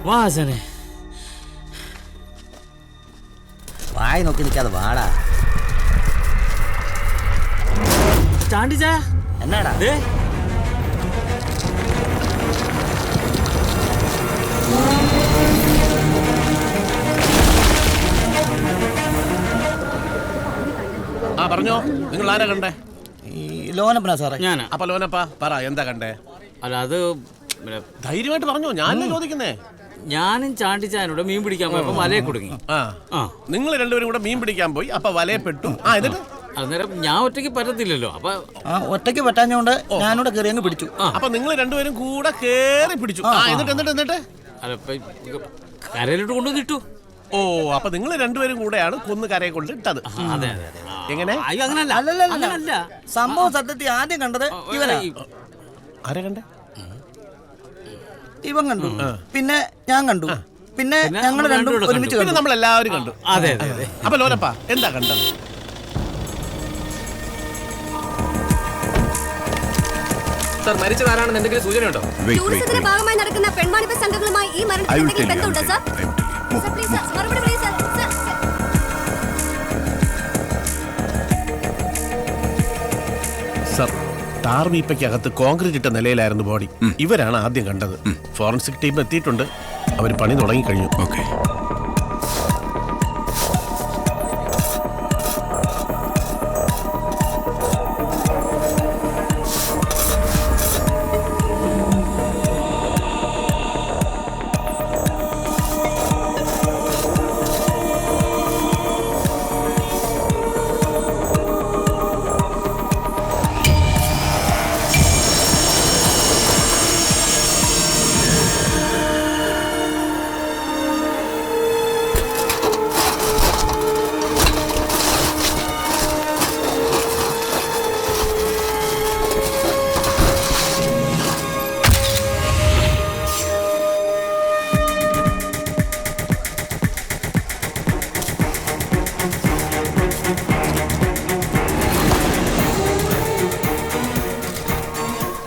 വാസനെ വായി നോക്കി നിൽക്കാതെ വാടാ. ചാണ്ടിച്ചാ എന്നാടാ പറഞ്ഞോ, നിങ്ങൾ ആരാ കണ്ടേ? ഈ ലോനപ്പനാ സാറേ. ഞാനാ. അപ്പൊ ലോനപ്പാ പറ, എന്താ കണ്ടേ? അല്ല അത് ധൈര്യമായിട്ട് പറഞ്ഞോ, ഞാനല്ലേ ചോദിക്കുന്നേ. ഞാനും ചാണ്ടിച്ചാനോട് മീൻ പിടിക്കാൻ പോയപ്പോ വലയെ കുടുങ്ങി. നിങ്ങൾ രണ്ടുപേരും കൂടെ മീൻ പിടിക്കാൻ പോയി, അപ്പൊ വലയപ്പെട്ടു. എന്നിട്ട് അന്നേരം ഞാൻ ഒറ്റയ്ക്ക് പറ്റത്തില്ലല്ലോ. അപ്പൊ ഒറ്റയ്ക്ക് പറ്റാഞ്ഞോണ്ട് ഞാനിവിടെ കയറി അങ്ങ് പിടിച്ചു. അപ്പൊ നിങ്ങൾ രണ്ടുപേരും കൂടെ കേറി പിടിച്ചു. എന്നിട്ട് അല്ല കരയിലോട്ട് കൊണ്ടുവന്നിട്ടു. ഓ, അപ്പൊ നിങ്ങൾ രണ്ടുപേരും കൂടെയാണ് കൊന്ന് കരയെ കൊണ്ട് ഇട്ടത്. അതെ. എങ്ങനെ? അങ്ങനല്ല. സംഭവം സത്യത്തിൽ ആദ്യം കണ്ടത് ഇവനാ. ആരെ കണ്ടേ? ഇവൻ കണ്ടു, പിന്നെ ഞാൻ കണ്ടു, പിന്നെ ഞങ്ങൾ രണ്ടും ഒരുമിച്ച് കണ്ടു. നമ്മൾ എല്ലാവരും കണ്ടു. അതെ. അപ്പൊ ലോനപ്പാ എന്താ കണ്ടത്? സർ, മരിച്ചതാരാണെന്ന് എന്തെങ്കിലും സൂചനയുണ്ടോ? ടൂറിസത്തിന്റെ ഭാഗമായി നടക്കുന്ന പെൺവാണിഭ സംഘങ്ങളുമായി ഈ മരണത്തിന് ബന്ധമുണ്ടോ സർ? സർ പ്ലീസ് സർ, മറുപടി പ്ലീസ് സർ. സർ, ടാർ വീപ്പയ്ക്കകത്ത് കോൺക്രീറ്റ് ഇട്ട നിലയിലായിരുന്നു ബോഡി. ഇവരാണ് ആദ്യം കണ്ടത്. ഫോറൻസിക് ടീം എത്തിയിട്ടുണ്ട്, അവർ പണി തുടങ്ങിക്കഴിഞ്ഞു. ഓക്കെ.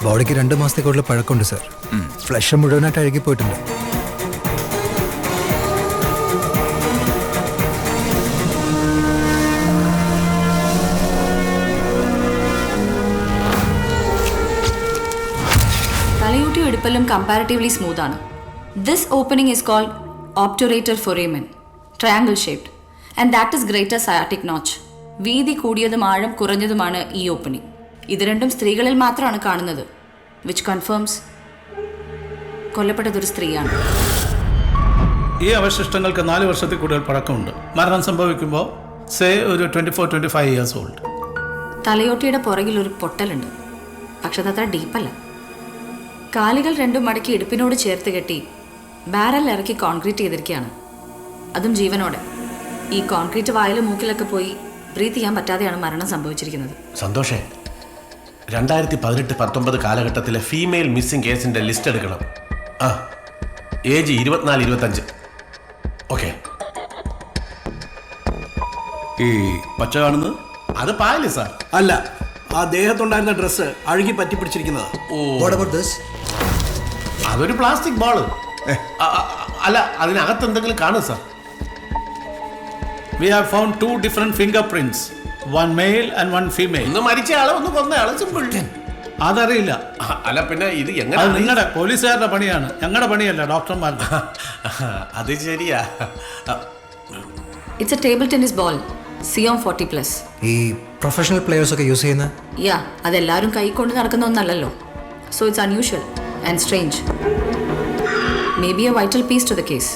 ബോഡിക്ക് 2 മാസത്തേക്കുള്ള പഴക്കമുണ്ട് സർ. ഫ്ലഷ് മുഴുവനായിട്ട് അഴുകിപ്പോയിട്ടുണ്ട്. തലയൂട്ടി എടുപ്പലും കമ്പാരിറ്റീവ്ലി സ്മൂത്ത് ആണ്. This opening is called obturator foramen, triangle shaped, and that is greater sciatic notch. വീതി കൂടിയതും ആഴം കുറഞ്ഞതുമാണ് ഈ ഓപ്പണിംഗ്. ഇത് രണ്ടും സ്ത്രീകളിൽ മാത്രമാണ് കാണുന്നത്, വിച്ച് കൺഫേംസ് കൊല്ലപ്പെട്ടതൊരു സ്ത്രീയാണ്. ഈ അവശിഷ്ടങ്ങൾക്ക് 4 വർഷത്തിൽ കൂടുതൽ പഴക്കമുണ്ട്. മരണം സംഭവിക്കുമ്പോൾ ഒരു 24-25 ഇയേഴ്സ് ഓൾഡ്. തലയോട്ടിയുടെ പുറകിൽ ഒരു പൊട്ടലുണ്ട്, പക്ഷെ അതത്ര ഡീപ്പല്ല. കാലുകൾ രണ്ടും മടക്കി ഇടുപ്പിനോട് ചേർത്ത് കെട്ടി ബാരൽ ഇറക്കി കോൺക്രീറ്റ് ചെയ്തിരിക്കുകയാണ്, അതും ജീവനോടെ. ഈ കോൺക്രീറ്റ് വായിലും മൂക്കിലൊക്കെ പോയി ബ്രീത്ത് ചെയ്യാൻ പറ്റാതെയാണ് മരണം സംഭവിച്ചിരിക്കുന്നത്. സന്തോഷേ, 2018-19 കാലഘട്ടത്തിലെ ഫീമെയിൽ മിസ്സിംഗ് കേസിന്റെ ലിസ്റ്റ് എടുക്കണം. ഏജ് 24-25. ഓക്കെ. ഈ പച്ച കാണുന്നത് അത് പായല് സാർ. അല്ല, ആ ദേഹത്തുണ്ടായിരുന്ന ഡ്രസ്സ് അഴുകി പറ്റി പിടിച്ചിരിക്കുന്നത്. അതൊരു പ്ലാസ്റ്റിക് ബോള്. അല്ല, അതിനകത്ത് എന്തെങ്കിലും കാണും sir. We have found 2 different fingerprints, one male and one female. ഒന്ന് മരിച്ച ആള്, ഒന്ന് കൊന്ന ആള്. സിമ്പിൾ. അതറിയില്ല. അല്ല, പിന്നെ ഇത് എങ്ങനെ? നിങ്ങളുടെ പോലീസുകാരുടെ പണിയാണ്, ഞങ്ങളുടെ പണിയല്ല ഡോക്ടർമാരുടെ. അത് ശരിയാ. It's a table tennis ball, സിയോം 40+. ഈ പ്രൊഫഷണൽ പ്ലെയേഴ്സ് ഒക്കെ യൂസ് ചെയ്യുന്ന അതെല്ലാവരും കൈ കൊണ്ട് നടക്കുന്ന ഒന്നല്ലല്ലോ. So it's unusual and strange. Maybe a vital piece to the case.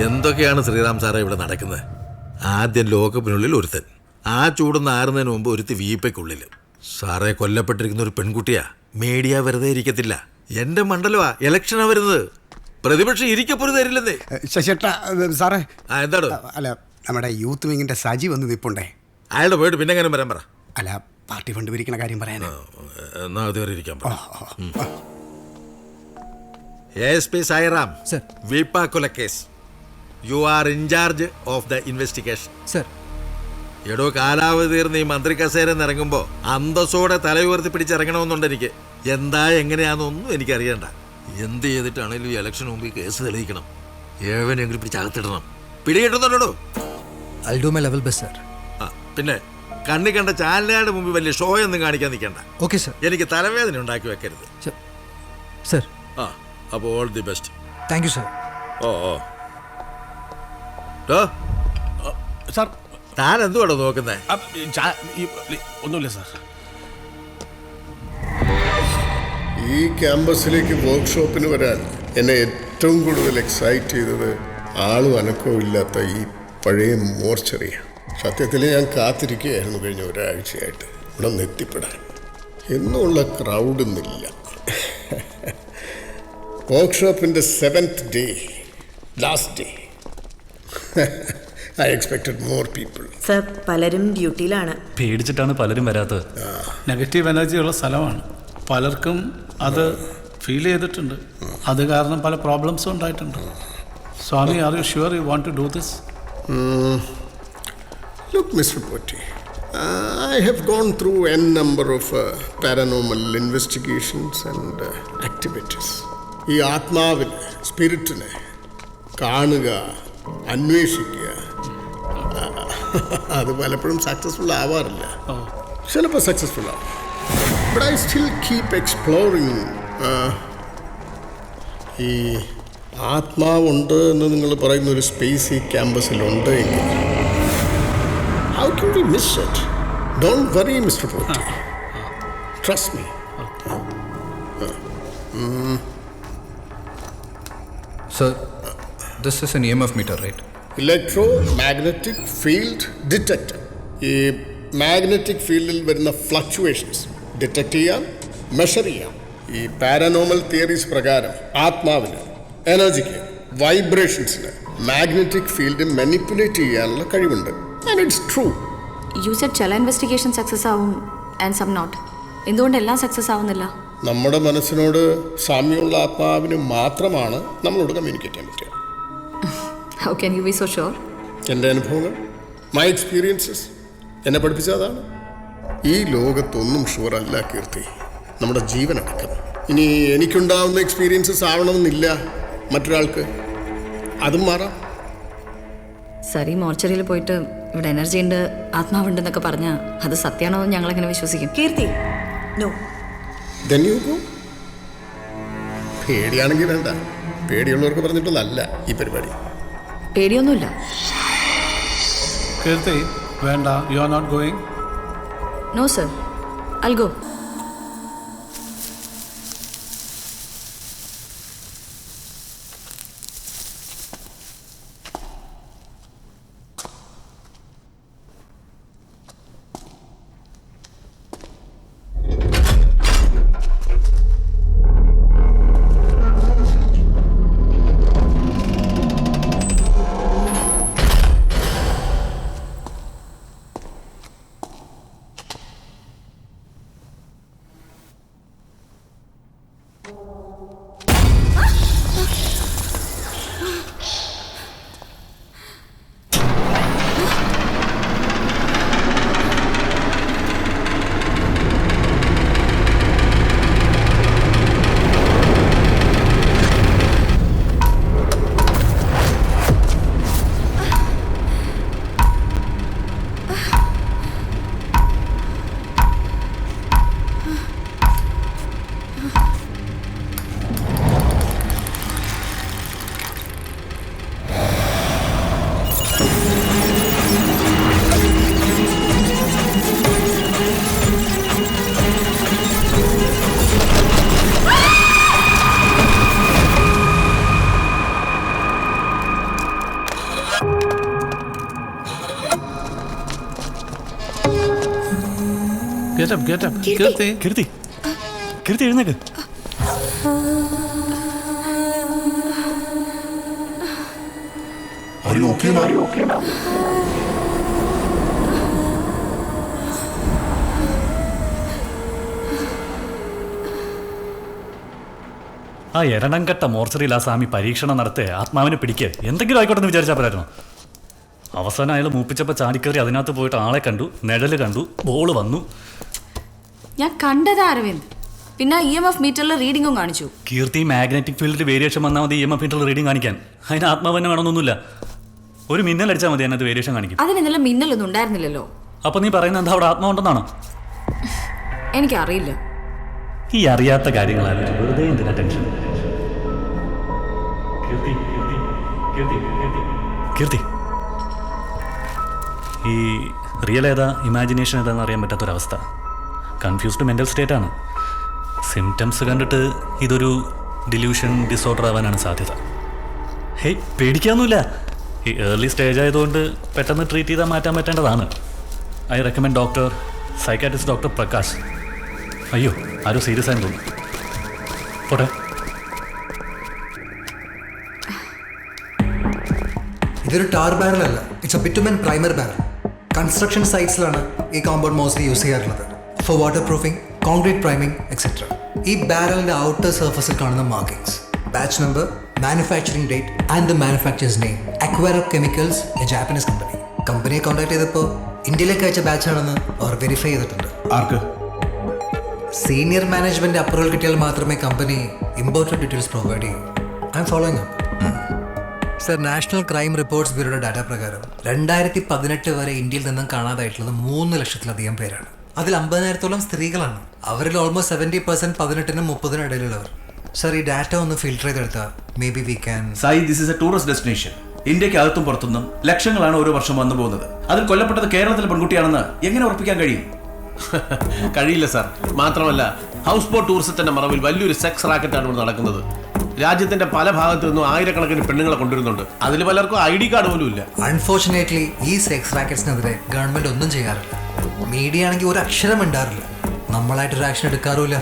എന്തൊക്കെയാണ് ശ്രീറാം സാറേ ഇവിടെ നടക്കുന്നത്? ആദ്യം ലോകകപ്പിനുള്ളിൽ ഒരുത്തൻ, ആ ചൂടൊന്ന് ആറുന്നതിന് മുമ്പ് ഒരുത്തി വീപ്പയ്ക്കുള്ളിൽ. സാറേ, കൊല്ലപ്പെട്ടിരിക്കുന്ന ഒരു പെൺകുട്ടിയാ. മീഡിയ വെറുതെ ഇരിക്കത്തില്ല. എന്റെ മണ്ഡലമാ, ഇലക്ഷനാ വരുന്നത്. പ്രതിപക്ഷം ഇരിക്കപ്പോലും തരില്ലെന്നേ. ശശിയേട്ടാ സാറേ. എന്താണ്? അല്ല, നമ്മുടെ യൂത്ത് വിങ്ങിന്റെ സജി വന്ന് നിൽപ്പുണ്ടേ. അയാളുടെ പോയിട്ട് പിന്നെ എങ്ങനെ വരാൻ പറ. അല്ല, പാർട്ടി ഫണ്ട് പിരിക്കണ കാര്യം പറയാനാ. എന്നാ അത് കയറി ഇരിക്കാൻ പറ. ASP Sairam, Sir. Vipa കൊലക്കേസ്. You are in charge of the investigation. Sir എടോ കാലാവധി തീർന്ന് ഈ മന്ത്രി കസേര ഇറങ്ങുമ്പോൾ അന്തസ്സോടെ തല ഉയർത്തി പിടിച്ചിറങ്ങണമെന്നുണ്ട് എനിക്ക്. എന്താ എങ്ങനെയാണെന്നൊന്നും എനിക്കറിയണ്ട. എന്ത് ചെയ്തിട്ടാണെങ്കിലും ഈ ഇലക്ഷന് മുമ്പ് ഈ കേസ് തെളിയിക്കണം. ഏവനെങ്കിലും പിടിച്ച് അകത്തിടണം. പിടികിട്ടുന്നുണ്ടോ? I do my level best sir. പിന്നെ കണ്ണി കണ്ട ചാനലുകാരുടെ മുമ്പിൽ വലിയ ഷോ ഒന്നും കാണിക്കാൻ നിൽക്കണ്ട. Okay sir. എനിക്ക് തലവേദന ഉണ്ടാക്കി വെക്കരുത്. സർ അപ്പോൾ all the best. Thank you sir. Sir താൻ എന്തുവാണോ നോക്കുന്നേ? ഒന്നുമില്ല സാർ. ഈ ക്യാമ്പസിലേക്ക് വർക്ക്ഷോപ്പിന് വരാൻ എന്നെ ഏറ്റവും കൂടുതൽ എക്സൈറ്റ് ചെയ്തത് ആളും അനക്കവും ഇല്ലാത്ത ഈ പഴയ മോർച്ചറിയാണ്. സത്യത്തിൽ ഞാൻ കാത്തിരിക്കുകയായിരുന്നു കഴിഞ്ഞ ഒരാഴ്ചയായിട്ട് ഇവിടെ നിന്ന് എത്തിപ്പെടാൻ. എന്നുള്ള ക്രൗഡൊന്നുമില്ല. വർക്ക്ഷോപ്പിൻ്റെ 7th day, last day, I expected more people. Sir പലരും ഡ്യൂട്ടിയിലാണ്. പേടിച്ചിട്ടാണ് പലരും വരാത്തത്. നെഗറ്റീവ് എനർജി ഉള്ള സ്ഥലമാണ്. പലർക്കും അത് ഫീൽ ചെയ്തിട്ടുണ്ട്. അത് കാരണം പല പ്രോബ്ലംസും ഉണ്ടായിട്ടുണ്ട്. Swami, are you sure you want to do this? Look, Mr. Poti, I have gone through n number of paranormal investigations and activities. ഈ ആത്മാവിനെ, സ്പിരിറ്റിനെ കാണുക, അന്വേഷിക്കുക, അത് പലപ്പോഴും സക്സസ്ഫുൾ ആവാറില്ല. ചിലപ്പോൾ സക്സസ്ഫുൾ ആവും. But I still keep exploring. ഈ ആത്മാവുണ്ട് എന്ന് നിങ്ങൾ പറയുന്ന ഒരു സ്പേസ് ഈ ക്യാമ്പസിലുണ്ട് എങ്കിൽ how can we miss it? Don't worry, Mr. Poti. Trust me. Sir, this is an EMF meter, right? Electromagnetic field detector. ഈ മാഗ്നറ്റിക് ഫീൽഡിൽ വരുന്ന ഫ്ലക്ച്വേഷൻസ് ഡിറ്റക്ട് ചെയ്യാം, മെഷർ ചെയ്യാം. ഈ പാരനോമൽ തിയറീസ് പ്രകാരം ആത്മാവിന്, എനർജിക്ക്, വൈബ്രേഷൻസിന് മാഗ്നറ്റിക് ഫീൽഡ് മാനിപ്പുലേറ്റ് ചെയ്യാനുള്ള കഴിവുണ്ട്. And it's true. You said ചില ഇൻവെസ്റ്റിഗേഷൻ സക്സസ് ആവും ആൻഡ് സം നോട്ട്. എന്തുകൊണ്ട് എല്ലാം സക്സസ് ആവുന്നില്ല? നമ്മുടെ മനസ്സിനോട് സാമ്യമുള്ള ആത്മാവിന് മാത്രമാണ് നമ്മളോട് കമ്മ്യൂണിക്കേറ്റ് ചെയ്യാൻ പറ്റുക. How can you B so sure? എൻ്റെ അനുഭവങ്ങൾ, മൈ എക്സ്പീരിയൻസസ് എന്നെ പഠിപ്പിച്ചതാണ്. ഈ ലോകത്തൊന്നും ഷുവറല്ല കീർത്തി, നമ്മുടെ ജീവനടക്കം. ഇനി എനിക്കുണ്ടാവുന്ന എക്സ്പീരിയൻസസ് ആവണമെന്നില്ല മറ്റൊരാൾക്ക്. അതും മാറാം. സർ, ഈ മോർച്ചറിയിൽ പോയിട്ട് ഇവിടെ എനർജി ഉണ്ട്, ആത്മാവുണ്ടെന്നൊക്കെ പറഞ്ഞാൽ അത് സത്യമാണോ എന്ന് ഞങ്ങളെങ്ങനെ വിശ്വസിക്കും? Kirti, no. Then you go. പേടിയാണെങ്കിൽ വേണ്ട. പേടിയുള്ളവർക്ക് പറഞ്ഞിട്ടൊന്നല്ല ഈ പരിപാടി. പേടിയൊന്നുമില്ല. കീർത്തി, വേണ്ട. You are not going? No sir, I'll go. Get up, get up. Kirti. Kirti, Kirti എഴുന്നേക്ക്. Are you okay, man? ആ എരണംകെട്ട മോർച്ചറിയിൽ ആ സ്വാമി പരീക്ഷണം നടത്തേ ആത്മാവിനെ പിടിക്കുക എന്തെങ്കിലും ആയിക്കോട്ടെ എന്ന് വിചാരിച്ചാൽ പോരായിരുന്നു. അവസാനം അയാൾ മൂപ്പിച്ചപ്പോൾ ചാടിക്കയറി അതിനകത്ത് പോയിട്ട് ആളെ കണ്ടു, നിഴല് കണ്ടു, ബോള് വന്നു. ഞാൻ കണ്ടതാ അരവിന്ദ്. പിന്നെ EMF മീറ്ററിൽ റീഡിങ്ങും കാണിച്ചു. കീർത്തി മാഗ്നറ്റിക് ഫീൽഡിൽ വേരിയേഷൻ വന്നാൽ മതി EMF മീറ്ററിൽ റീഡിങ് കാണിക്കാൻ. അതിന് ആത്മാവ് തന്നെ വേണമെന്നൊന്നുമില്ല. ഒരു മിന്നൽ അടിച്ചാൽ മതി അതിനകത്ത് വേരിയേഷൻ കാണിക്കും. അതിന് ഇന്നലെ മിന്നലൊന്നും ഉണ്ടായിരുന്നില്ലല്ലോ. അപ്പൊ നീ പറയുന്നത് എന്താ അവിടെ ആത്മാവുണ്ടെന്നാണോ? എനിക്കറിയില്ല. ഈ അറിയാത്ത കാര്യങ്ങളാണ് വെറുതെ എന്തിനാ ടെൻഷൻ? കീർത്തി, ഈ റിയൽ ഏതാ ഇമാജിനേഷൻ ഏതാന്ന് അറിയാൻ പറ്റാത്തൊരവസ്ഥ. കൺഫ്യൂസ്ഡ് മെൻ്റൽ സ്റ്റേറ്റ് ആണ്. സിംറ്റംസ് കണ്ടിട്ട് ഇതൊരു ഡിലൂഷൻ ഡിസോർഡർ ആവാനാണ് സാധ്യത. ഹേയ്, പേടിക്കാനൊന്നുമില്ല. ഈ ഏർലി സ്റ്റേജ് ആയതുകൊണ്ട് പെട്ടെന്ന് ട്രീറ്റ് ചെയ്താൽ മാറ്റാൻ പറ്റേണ്ടതാണ്. I recommend doctor psychiatrist doctor Prakash. അയ്യോ, ആരോ സീരിയസ് ആയെന്ന് തോന്നുന്നു. പോട്ടെ. ഇതൊരു ടാർ ബാരൽ അല്ല, it's a bitumen primer barrel. Construction സൈറ്റ്സിലാണ് ഈ കോമ്പൗണ്ട് മോസ്റ്റ്ലി യൂസ് ചെയ്യാറുള്ളത് for water proofing, concrete priming etcetera. ഈ ബാരലിന്റെ ഔട്ടർ സർഫസിൽ കാണുന്ന markings, batch number, manufacturing date and the manufacturers name. അക്വാരോ കെമിക്കൽസ്, എ ജാപ്പനീസ് കമ്പനി. കമ്പനിയെ കോൺടാക്ട് ചെയ്തപ്പോൾ ഇന്ത്യയിലേക്ക് അയച്ച ബാച്ചാണെന്ന് അവർ വെരിഫൈ ചെയ്തിട്ടുണ്ട്. ആർക്ക്? സീനിയർ മാനേജ്മെന്റ് അപ്രൂവൽ കിട്ടിയാൽ മാത്രമേ കമ്പനി ഇമ്പോർട്ടൻറ്റ് ഡീറ്റെയിൽസ് പ്രൊവൈഡ് ചെയ്യൂ. I'm following up. Sir, national crime reports ബ്യൂറോയുടെ ഡാറ്റ പ്രകാരം 2018 വരെ ഇന്ത്യയിൽ നിന്നും കാണാതായിട്ടുള്ളത് 3 ലക്ഷത്തിലധികം പേരാണ്. അതിൽ 50,000-ഓളം സ്ത്രീകളാണ്. അവരിൽ ഓൾമോസ്റ്റ് 70% 18-നും 30-നും ഇടയിലുള്ളവർ. സർ, ഈ ഡാറ്റ ഒന്ന് ഫിൽട്ടർ ചെയ്തെടുത്താൽ may be we can. Sai, this is A tourist destination. ഇന്ത്യക്ക് അകത്തും പുറത്തുനിന്നും ലക്ഷങ്ങളാണ് ഓരോ വർഷം വന്നു പോകുന്നത്. അതിൽ കൊല്ലപ്പെട്ടത് കേരളത്തിലെ പെൺകുട്ടിയാണെന്ന് എങ്ങനെ ഉറപ്പിക്കാൻ കഴിയും? കഴിയില്ല സാർ. മാത്രമല്ല, ഹൗസ് ബോട്ട് ടൂറിസത്തിന്റെ മറവിൽ വലിയൊരു സെക്സ് റാക്കറ്റാണ് ഇവിടെ നടക്കുന്നത്. രാജ്യത്തിന്റെ പല ഭാഗത്തു നിന്നും ആയിരക്കണക്കിന് പെണ്ണുങ്ങളെ കൊണ്ടുവരുന്നുണ്ട്. അതിൽ പലർക്കും ID കാർഡ് പോലും ഇല്ല. അൺഫോർച്ചുനേറ്റ്ലി ഈ സെക്സ് റാക്കറ്റ്സിനെതിരെ ഗവൺമെന്റ് ഒന്നും ചെയ്യാറില്ല. മീഡിയ ആണെങ്കിൽ ഒരു അക്ഷരം ഉണ്ടാറില്ല. നമ്മളായിട്ടൊരു ആക്ഷൻ എടുക്കാറുമില്ല.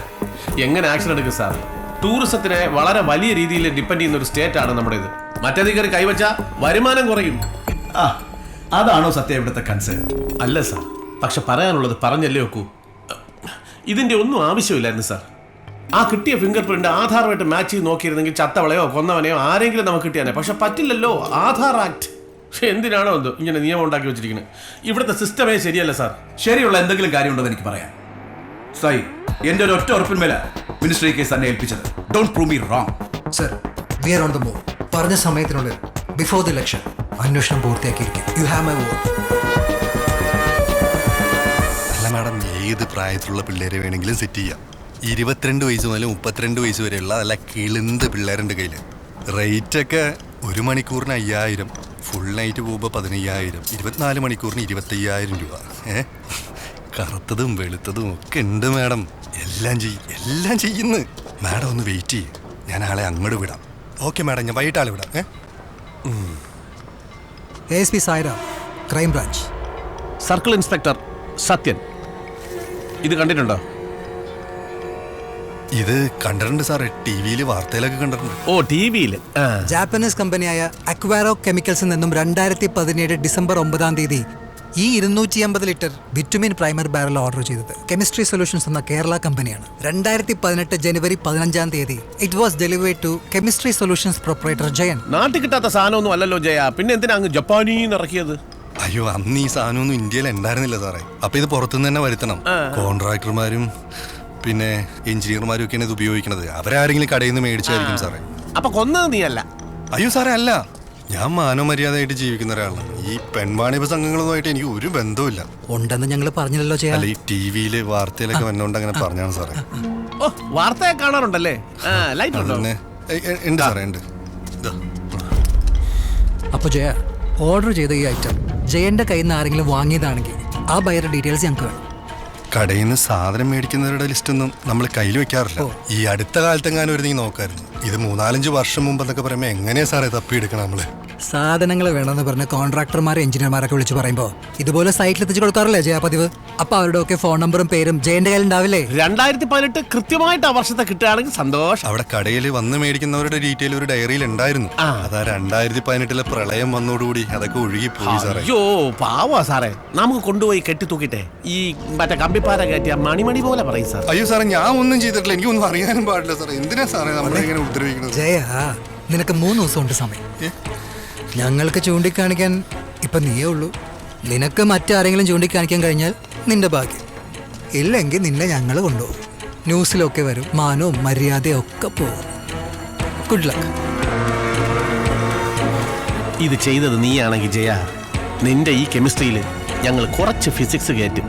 എങ്ങനെ ആക്ഷൻ എടുക്കും സാർ? ടൂറിസത്തിനെ വളരെ വലിയ രീതിയിൽ ഡിപ്പെൻഡ് ചെയ്യുന്ന ഒരു സ്റ്റേറ്റ് ആണ് നമ്മുടേത്. മറ്റേധികാരി കൈവച്ചാൽ വരുമാനം കുറയും. അതാണോ സത്യം ഇവിടുത്തെ കൺസേൺ? അല്ല സാർ, പക്ഷെ പറയാനുള്ളത് പറഞ്ഞല്ലേ വെക്കൂ. ഇതിന്റെ ഒന്നും ആവശ്യമില്ലായിരുന്നു സാർ. ആ കിട്ടിയ ഫിംഗർ പ്രിന്റ് ആധാറുമായിട്ട് മാച്ച് ചെയ്ത് നോക്കിയിരുന്നെങ്കിൽ ചത്തവളയോ കൊന്നവനെയോ ആരെങ്കിലും നമുക്ക് കിട്ടിയാനെ. പക്ഷെ പറ്റില്ലല്ലോ. ആധാർ ആക്ട് എന്തിനാണോ എന്തോ ഇങ്ങനെ നിയമം ഉണ്ടാക്കി വെച്ചിരിക്കുന്നത്. ഇവിടുത്തെ സിസ്റ്റമേ ശരിയല്ല സാർ. ശരിയുള്ള എന്തെങ്കിലും കാര്യമുണ്ടെന്ന് എനിക്ക് പറയാം. സായി, എന്റെ ഒരു ഒറ്റ ഉറപ്പിന്മേല മിനിസ്റ്റർ ഈ കേസ് തന്നെ ഏൽപ്പിച്ചത്. Don't prove me wrong. Sir, we are on the move. പറഞ്ഞ സമയത്തിനുള്ളിൽ ബിഫോർ ദി ഇലക്ഷൻ അന്വേഷണം പൂർത്തിയാക്കിയിരിക്കും. You have my vote. അല്ല മാഡം, ഏത് പ്രായത്തിലുള്ള പിള്ളേരെ വേണമെങ്കിലും സെറ്റ് ചെയ്യാം. 22 വയസ്സ് മുതൽ 32 വയസ്സ് വരെയുള്ള നല്ല കിളിന്ത് പിള്ളേരുണ്ട് കയ്യിൽ. റേറ്റൊക്കെ 1 മണിക്കൂറിന് 5000, ഫുൾ നൈറ്റ് പോകുമ്പോൾ 15000, 24 മണിക്കൂറിന് 25,000 രൂപ. കറുത്തതും വെളുത്തതും ഒക്കെ ഉണ്ട് മാഡം. എല്ലാം ചെയ്യുന്നു. മാഡം ഒന്ന് വെയിറ്റ് ചെയ്യും, ഞാൻ ആളെ അങ്ങോട്ട് വിടാം. ഓക്കെ മാഡം, ഞാൻ വൈകിട്ട് ആളെ വിടാം. ASP Sairam, crime branch. Circle inspector Sathyan. ഇത് കണ്ടിട്ടുണ്ടോ? ഇത് കണ്ടിട്ടുണ്ട് സാറേ, TV-യിൽ വാർത്തയിലൊക്കെ കണ്ടിട്ടുണ്ട്. ഓ, TV-യിൽ. ജാപ്പനീസ് കമ്പനിയായ അക്വാരോ കെമിക്കൽസിൽ നിന്നും 2017 ഡിസംബർ 9-ാം തീയതി ഈ 250 litre bitumen primer barrel order ചെയ്തത് കെമിസ്ട്രി സൊല്യൂഷൻസ് എന്ന കേരള കമ്പനിയാണ്. 2018 ജനുവരി 15-ാം തീയതി it was delivered to chemistry solutions proprietor Jayan. നാട്ടിൽ കിട്ടാത്ത സാധനമൊന്നും അല്ലല്ലോ ജയ, പിന്നെ എന്തിനാ അങ്ങ് ജപ്പാനീന്ന് ഇറക്കിയത്? അയ്യോ, അന്ന് ഈ സാധനമൊന്നും ഇന്ത്യയിൽ ഉണ്ടായിരുന്നില്ല സാറേ. അപ്പൊ ഇത് പുറത്തുനിന്ന് തന്നെ വരുത്തണം. കോൺട്രാക്ടർമാരും പിന്നെ എഞ്ചിനീയർമാരും ഒക്കെയാണ് ഇത് ഉപയോഗിക്കുന്നത്. അവരാരെങ്കിലും കടയിൽ നിന്ന് മേടിച്ചായിരിക്കും സാറേ. അപ്പൊ കൊന്നത് നീയല്ല? അയ്യോ സാറേ, അല്ല. ഞാൻ മാനവമര്യാദയായിട്ട് ജീവിക്കുന്ന ഒരാളാണ്. ഈ പെൺവാണിഭ സംഘങ്ങളുമായിട്ട് എനിക്ക് ഒരു ബന്ധവുമില്ല. ഉണ്ടെന്ന് ഞങ്ങൾ പറഞ്ഞില്ലല്ലോ ചെയ്യാൻ. അല്ല, ഈ TV-യിൽ വാർത്തയിലൊക്കെ വന്നോണ്ട് അങ്ങനെ പറഞ്ഞാണ് സാറേ. ഓ, വാർത്തയെ കാണാറുണ്ടല്ലേ? ഉണ്ട് സാറേ, ഉണ്ട്. അപ്പൊ ജയ, ഓർഡർ ചെയ്ത ഈ ഐറ്റം ജയന്റെ കയ്യിൽ നിന്ന് ആരെങ്കിലും വാങ്ങിയതാണെങ്കിൽ ആ ബയറുടെ ഡീറ്റെയിൽസ് ഞങ്ങൾക്ക് വേണം. കടയിൽ നിന്ന് സാധനം മേടിക്കുന്നവരുടെ ലിസ്റ്റൊന്നും നമ്മൾ കയ്യിൽ വെക്കാറില്ല. ഈ അടുത്ത കാലത്തെങ്ങാനും ഒരു നീ നോക്കായിരുന്നു. ഇത് 3-4 വർഷം മുമ്പ് എന്നൊക്കെ പറയുമ്പോൾ എങ്ങനെയാ സാറേ തപ്പിയെടുക്കണം നമ്മള്? സാധനങ്ങൾ വേണമെന്ന് പറഞ്ഞ് കോൺട്രാക്ടർമാരെ എഞ്ചിനീയർമാരൊക്കെ വിളിച്ച് പറയുമ്പോൾ ഇതുപോലെ സൈറ്റിൽ എത്തിച്ച് കൊടുക്കാറില്ലേ ജയ പതിവ്? അപ്പൊ അവരുടെ ഒക്കെ ഫോൺ നമ്പറും പേരും ജയന്റെ കയ്യിൽ ഉണ്ടാവില്ലേ? 2018 കൃത്യമായിട്ട് ആ വർഷത്തെ കിട്ടുകയാണെങ്കിൽ സന്തോഷം. അവിടെ കടയിൽ വന്ന് മേടിക്കുന്നവരുടെ ഡീറ്റെയിൽ ഒരു ഡയറിയിൽ ഉണ്ടായിരുന്നു. അതാ 2018 പ്രളയം വന്നോടുകൂടി അതൊക്കെ ഒഴുകിപ്പോയി സാറേ. അയ്യോ പാവാ സാറേ, നമുക്ക് കൊണ്ടുപോയി കെട്ടി തൂക്കിട്ടെ ഈ മറ്റേ കമ്പിപ്പാര കയറ്റിയ മണിമണി പോലെ പറയും സാർ. അയ്യോ സാറേ, ഞാൻ ഒന്നും ചെയ്തിട്ടില്ല, എനിക്കൊന്നും അറിയാനും പാടില്ല സാറേ. എന്തിനാ സാറേ നമ്മളെ ഇങ്ങനെ ഉപദ്രവിക്കുന്നത്? ജയ, നിനക്ക് 3 ദിവസം ഉണ്ട് സമയം. ഞങ്ങൾക്ക് ചൂണ്ടിക്കാണിക്കാൻ ഇപ്പൊ നീയേ ഉള്ളൂ. നിനക്ക് മറ്റാരെങ്കിലും ചൂണ്ടിക്കാണിക്കാൻ കഴിഞ്ഞാൽ നിന്റെ ഭാഗ്യം, ഇല്ലെങ്കിൽ നിന്നെ ഞങ്ങൾ കൊണ്ടുപോകും. ന്യൂസിലൊക്കെ വരും, മാനവും മര്യാദയും ഒക്കെ പോകും. Good luck. ഇത് ചെയ്തത് നീയാണെങ്കിൽ ജയ, നിന്റെ ഈ കെമിസ്ട്രിയിൽ ഞങ്ങൾ കുറച്ച് ഫിസിക്സ് കയറ്റും.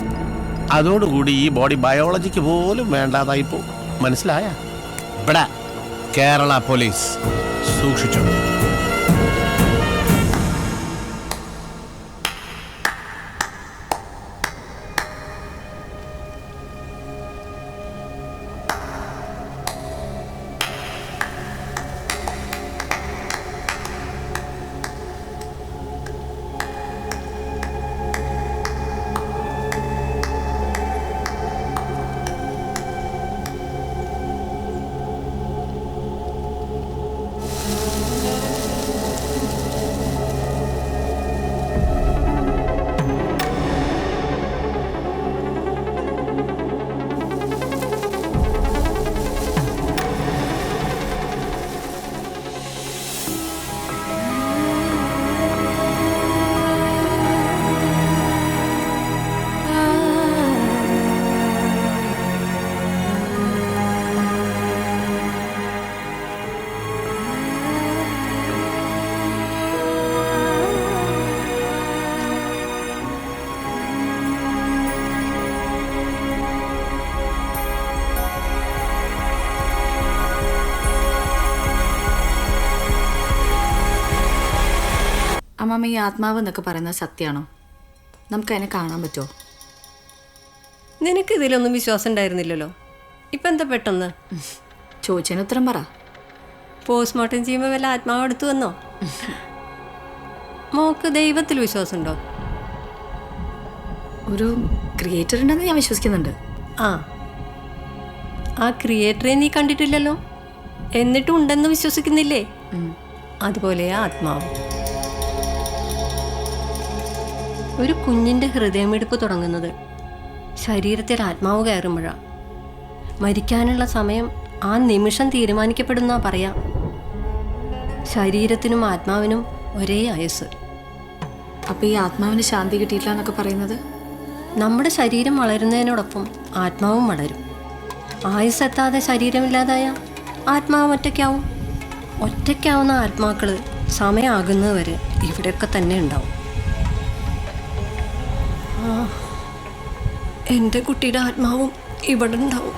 അതോടുകൂടി ഈ ബോഡി ബയോളജിക്ക് പോലും വേണ്ടാതായി പോകും. മനസ്സിലായ? ഇവിടെ കേരള പോലീസ് സൂക്ഷിച്ചു. അമ്മമ്മ, ഈ ആത്മാവ് എന്നൊക്കെ പറയുന്നത് സത്യമാണോ? നമുക്ക് അതിനെ കാണാൻ പറ്റുമോ? നിനക്ക് ഇതിലൊന്നും വിശ്വാസം ഉണ്ടായിരുന്നില്ലല്ലോ, ഇപ്പം എന്താ പെട്ടെന്ന്? ചോദിച്ചതിന് ഉത്തരം പറ. പോസ്റ്റ്മോർട്ടം ചെയ്യുമ്പോൾ വല്ല ആത്മാവ് എടുത്തു വന്നോ? മോക്ക് ദൈവത്തിൽ വിശ്വാസമുണ്ടോ? ഒരു ക്രിയേറ്റർ ഉണ്ടെന്ന് ഞാൻ വിശ്വസിക്കുന്നുണ്ട്. ആ ക്രിയേറ്ററെ നീ കണ്ടിട്ടില്ലല്ലോ, എന്നിട്ടും ഉണ്ടെന്ന് വിശ്വസിക്കുന്നില്ലേ? അതുപോലെയാ ആത്മാവ്. ഒരു കുഞ്ഞിൻ്റെ ഹൃദയമിടിപ്പ് തുടങ്ങുന്നത് ശരീരത്തിൽ ആത്മാവ് കയറുമ്പോഴാണ്. മരിക്കാനുള്ള സമയം ആ നിമിഷം തീരുമാനിക്കപ്പെടുന്ന പറയാം. ശരീരത്തിനും ആത്മാവിനും ഒരേ ആയുസ്. അപ്പോൾ ഈ ആത്മാവിന് ശാന്തി കിട്ടിയിട്ടില്ല എന്നൊക്കെ പറയുന്നത്? നമ്മുടെ ശരീരം വളരുന്നതിനോടൊപ്പം ആത്മാവും വളരും. ആയുസ് എത്താതെ ശരീരമില്ലാതായ ആത്മാവ് ഒറ്റയ്ക്കാവും. ഒറ്റയ്ക്കാവുന്ന ആത്മാക്കൾ സമയമാകുന്നതുവരെ ഇവിടെയൊക്കെ തന്നെ ഉണ്ടാവും. എൻ്റെ കുട്ടിയുടെ ആത്മാവും ഇവിടെ ഉണ്ടാവും.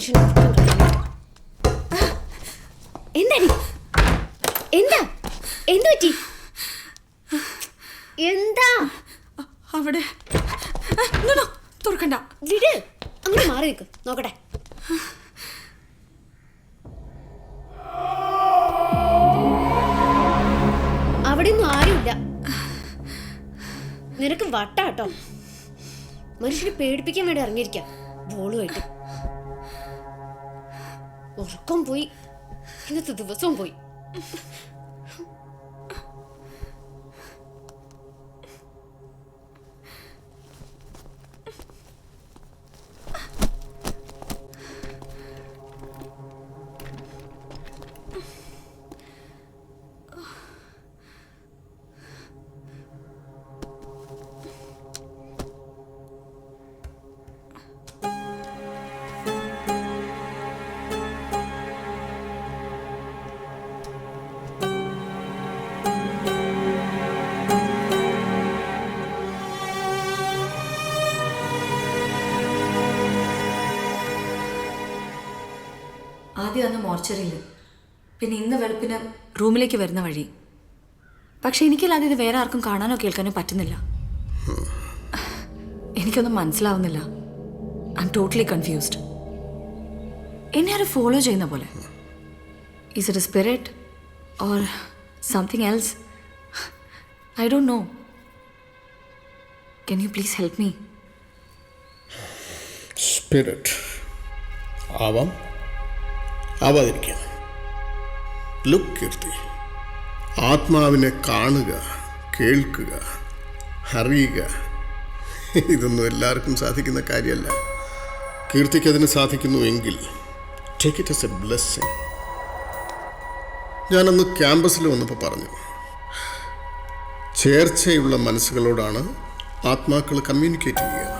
മനുഷ്യനെ ഉറക്കം കളയാനായിട്ട്. എന്താടി എന്താ എന്തു പറ്റി എന്താ അവിടെ തുറക്കണ്ട വിട് അങ്ങനെ മാറി നിൽക്കും നോക്കട്ടെ. അവിടെ ഒന്നും ആരുമില്ല. നിനക്ക് വട്ടാട്ടോ. മനുഷ്യനെ പേടിപ്പിക്കാൻ വേണ്ടി ഇറങ്ങിയിരിക്കാം ബോളുമായിട്ട്. ഉറക്കം പോയി, ഇന്നത്തെ ദിവസവും പോയി. ആദ്യം അന്ന് മോർച്ചറിയിൽ, പിന്നെ ഇന്ന് വെളുപ്പിന് റൂമിലേക്ക് വരുന്ന വഴി. പക്ഷെ എനിക്കല്ലാതെ ഇത് വേറെ ആർക്കും കാണാനോ കേൾക്കാനോ പറ്റുന്നില്ല. എനിക്കൊന്നും മനസ്സിലാവുന്നില്ല. I am totally confused. എന്നെ ആരും ഫോളോ ചെയ്യുന്ന പോലെ. Is it A spirit or something else? I don't know. Can you please help me? Spirit ആവാം, ആവാതിരിക്കാം. ലുക്ക് കീർത്തി, ആത്മാവിനെ കാണുക, കേൾക്കുക, അറിയുക, ഇതൊന്നും എല്ലാവർക്കും സാധിക്കുന്ന കാര്യമല്ല. കീർത്തിക്ക് അതിന് സാധിക്കുന്നുവെങ്കിൽ take it as a blessing. ഞാനന്ന് ക്യാമ്പസിൽ വന്നപ്പോൾ പറഞ്ഞു, ചേർച്ചയുള്ള മനസ്സുകളോടാണ് ആത്മാക്കൾ കമ്മ്യൂണിക്കേറ്റ് ചെയ്യുക.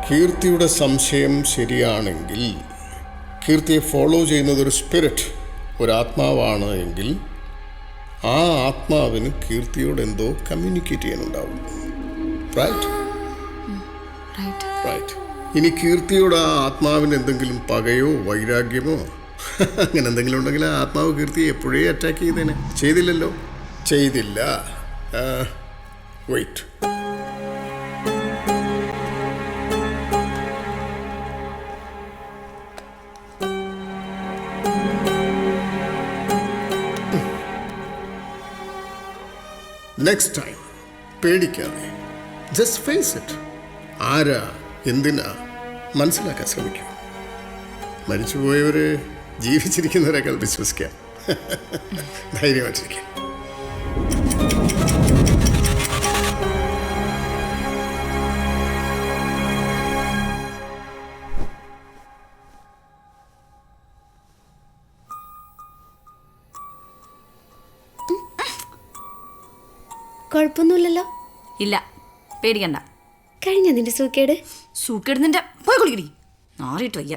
കീർത്തിയുടെ സംശയം ശരിയാണെങ്കിൽ, കീർത്തിയെ ഫോളോ ചെയ്യുന്നത് ഒരു സ്പിരിറ്റ്, ഒരാത്മാവാണ് എങ്കിൽ ആ ആത്മാവിന് കീർത്തിയോട് എന്തോ കമ്മ്യൂണിക്കേറ്റ് ചെയ്യാനുണ്ടാവും. റൈറ്റ്? റൈറ്റ്. ഇനി കീർത്തിയോട് ആ ആത്മാവിന് എന്തെങ്കിലും പകയോ വൈരാഗ്യമോ അങ്ങനെ എന്തെങ്കിലും ഉണ്ടെങ്കിൽ ആ ആത്മാവ് കീർത്തിയെ എപ്പോഴേ അറ്റാക്ക് ചെയ്തേനെ. ചെയ്തില്ലല്ലോ? ചെയ്തില്ല. വെയിറ്റ്. നെക്സ്റ്റ് ടൈം പേടിക്കാതെ ജസ്റ്റ് ഫേസ് ഇറ്റ്. ആരാ എന്തിനാ മനസ്സിലാക്കാൻ ശ്രമിക്കും. മരിച്ചുപോയവര് ജീവിച്ചിരിക്കുന്നവരെക്കാൾ വിശ്വസിക്കാം. ധൈര്യമായിട്ടിരിക്കാം. കുഴപ്പമൊന്നുമില്ലല്ലോ? ഇല്ല, പേടിക്കണ്ട. കഴിഞ്ഞ നിന്റെ സൂക്കേട്? സൂക്കേട് നിന്റെ പോയി കുളിക്കടി. നാറിയിട്ട് വയ്യ.